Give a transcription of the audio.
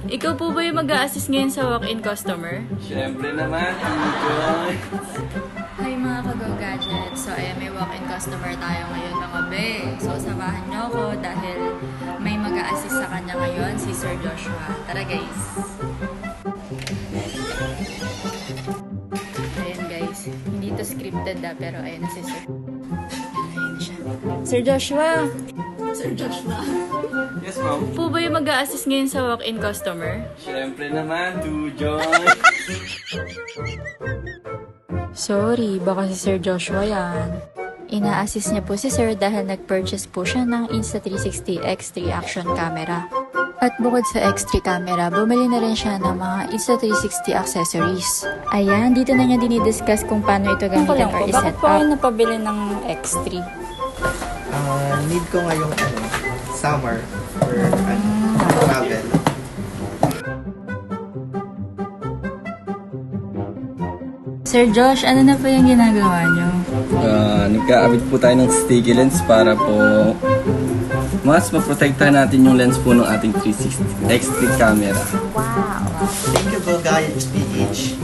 Ikaw po ba yung mag-a-assist ngayon sa walk-in customer? Siyempre naman, enjoy! Hi mga kagaw-gadgets! So ayan, may walk-in customer tayo ngayon mga be. So samahan niyo ako dahil may mag-a-assist sa kanya ngayon, si Sir Joshua. Tara guys! Ayan guys, hindi to scripted pero ayan na si Sir. Ayan siya. Sir Joshua! Sir Joshua! Yes, ma'am. Po ba yung mag-a-assist ngayon sa walk-in customer? Siyempre naman, to join! Sorry, baka si Sir Joshua yan. Ina-assist niya po si Sir dahil nag-purchase po siya ng Insta360 X3 action camera. At bukod sa X3 camera, bumili na rin siya ng mga Insta360 accessories. Ayan, dito na niya dinidiscuss kung paano ito gamitin or iset up. Bakit po kayo napabili ng X3? Need ko ngayong summer or travel. Sir Josh, ano na po yung ginagawa niyo? Nagkaabit po tayo ng sticky lens para po mas maprotektahan natin yung lens po ng ating 360 X3 camera. Wow! Thank you, Bldg.